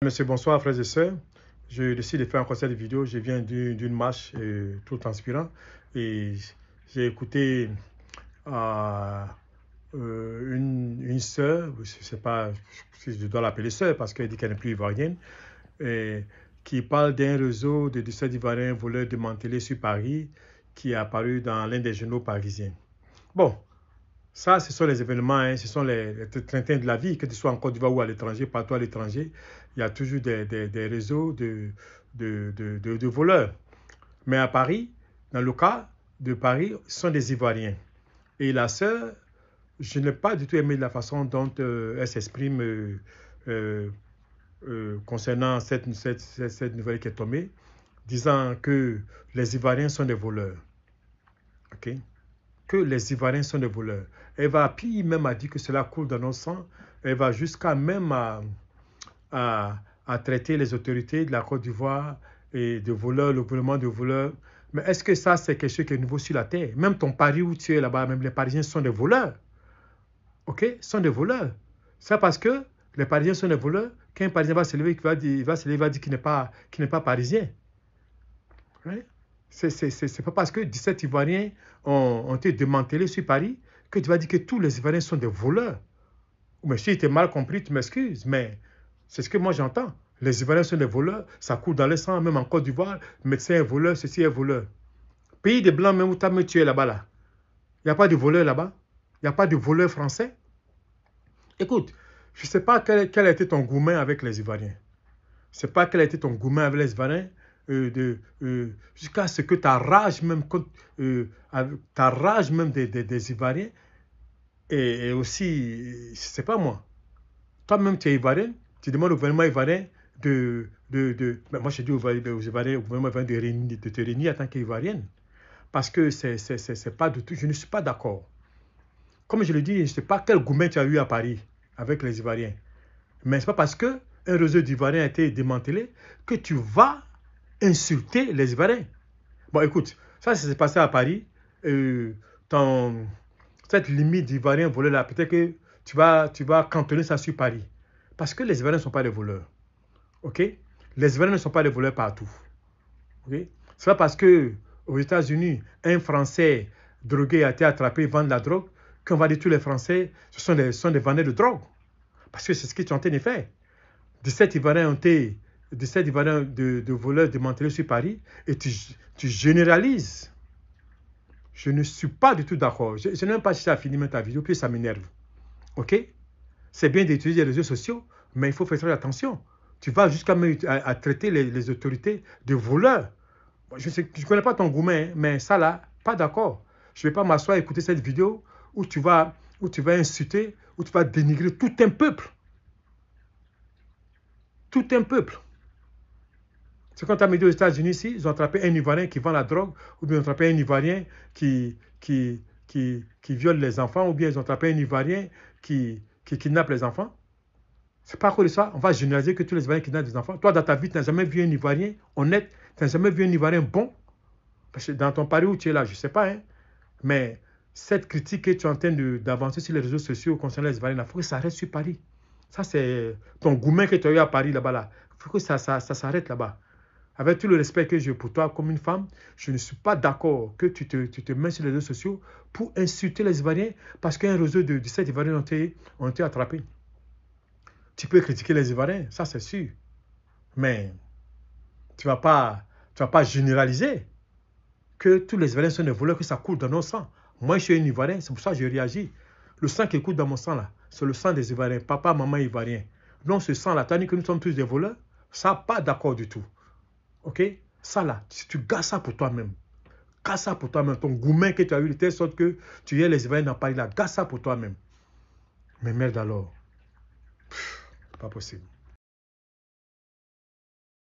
Monsieur, bonsoir frères et sœurs. Je décide de faire encore cette vidéo. Je viens d'une marche tout transpirant et j'ai écouté une sœur, je ne sais pas si je dois l'appeler sœur parce qu'elle dit qu'elle n'est plus ivoirienne, qui parle d'un réseau de 17 Ivoiriens voleurs démantelés sur Paris qui est apparu dans l'un des journaux parisiens. Bon, ça, ce sont les événements, hein, ce sont les trintins de la vie, que ce soit en Côte d'Ivoire ou à l'étranger, partout à l'étranger, il y a toujours des réseaux de voleurs. Mais à Paris, dans le cas de Paris, ce sont des Ivoiriens. Et la sœur, je n'ai pas du tout aimé la façon dont elle s'exprime concernant cette nouvelle qui est tombée, disant que les Ivoiriens sont des voleurs. OK? Que les Ivoiriens sont des voleurs. Elle va, puis même a dit que cela coule dans nos sangs. Elle va jusqu'à même à traiter les autorités de la Côte d'Ivoire et de voleurs, le gouvernement de voleurs. Mais est-ce que ça, c'est quelque chose qui est nouveau sur la terre? Même ton Paris où tu es là-bas, même les Parisiens sont des voleurs. OK? Sont des voleurs. C'est parce que les Parisiens sont des voleurs qu'un Parisien va se lever, il va dire qu'il n'est pas parisien. Right? C'est pas parce que 17 Ivoiriens ont été démantelés sur Paris que tu vas dire que tous les Ivoiriens sont des voleurs. Mais si tu es mal compris, tu m'excuses, mais c'est ce que moi j'entends. Les Ivoiriens sont des voleurs, ça coule dans le sang, même en Côte d'Ivoire, médecin est voleur, ceci est voleur. Pays des Blancs, même où tu as tué là-bas, là. Il n'y a pas de voleur là-bas. Il n'y a pas de voleur français. Écoute, je ne sais pas quel a été ton gourmet avec les Ivoiriens. Je ne sais pas quel a été ton gourmet avec les Ivoiriens. Jusqu'à ce que ta rage même des Ivoiriens et aussi, je ne sais pas moi, toi-même tu es Ivoirien, tu demandes au gouvernement ivoirien mais moi je dis aux Ivoiriens, au gouvernement ivoirien de te réunir en tant qu'Ivoirienne, parce que c'est pas du tout, je ne suis pas d'accord. Comme je le dis, je ne sais pas quel gourmet tu as eu à Paris avec les Ivoiriens, mais ce n'est pas parce qu'un réseau d'Ivoiriens a été démantelé que tu vas insulter les Ivoiriens. Bon, écoute, ça s'est passé à Paris. Cette limite d'Ivoiriens volés là, peut-être que tu vas cantonner ça sur Paris. Parce que les Ivoiriens ne sont pas des voleurs. OK? Les Ivoiriens ne sont pas des voleurs partout. OK? C'est pas parce que aux États-Unis, un Français drogué a été attrapé vendre la drogue qu'on va dire que tous les Français sont des vendeurs de drogue. Parce que c'est ce qu'ils sont en train de faire. 17 Ivoiriens de voleurs démantelés sur Paris et tu généralises. Je ne suis pas du tout d'accord. Je n'ai même pas cherché à finir ta vidéo, puis ça m'énerve. OK? C'est bien d'utiliser les réseaux sociaux, mais il faut faire très attention. Tu vas jusqu'à à traiter les autorités de voleurs. Je ne connais pas ton gourmet, mais ça là, pas d'accord. Je ne vais pas m'asseoir et écouter cette vidéo où tu vas insulter, où tu vas dénigrer tout un peuple. Tout un peuple. C'est quand tu as mis aux États-Unis ici, ils ont attrapé un Ivoirien qui vend la drogue, ou bien ils ont attrapé un Ivoirien qui viole les enfants, ou bien ils ont attrapé un Ivoirien qui kidnappe les enfants. C'est pas à cause de ça, on va généraliser que tous les Ivoiriens kidnappent des enfants. Toi, dans ta vie, tu n'as jamais vu un Ivoirien honnête, tu n'as jamais vu un Ivoirien bon. Parce que dans ton Paris où tu es là, je ne sais pas, hein, mais cette critique que tu es en train d'avancer sur les réseaux sociaux concernant les Ivoiriens, il faut que ça arrête sur Paris. Ça, c'est ton gourmet que tu as eu à Paris là-bas. Là. Il faut que ça s'arrête là-bas. Avec tout le respect que j'ai pour toi comme une femme, je ne suis pas d'accord que tu te mets sur les réseaux sociaux pour insulter les Ivoiriens parce qu'un réseau de 17 Ivoiriens ont été attrapés. Tu peux critiquer les Ivoiriens, ça c'est sûr. Mais tu ne vas pas généraliser que tous les Ivoiriens sont des voleurs, que ça coule dans nos sangs. Moi, je suis un Ivoirien, c'est pour ça que je réagis. Le sang qui coule dans mon sang, là, c'est le sang des Ivoiriens. Papa, maman, Ivoirien. Donc, ce sang-là, tandis que nous sommes tous des voleurs, ça, pas d'accord du tout. OK? Ça, là, si tu gardes ça pour toi-même, garde ça pour toi-même. Ton gourmet que tu as eu de telle sorte que tu aies les Ivoiriens dans Paris, là, garde ça pour toi-même. Mais merde alors. Pas possible.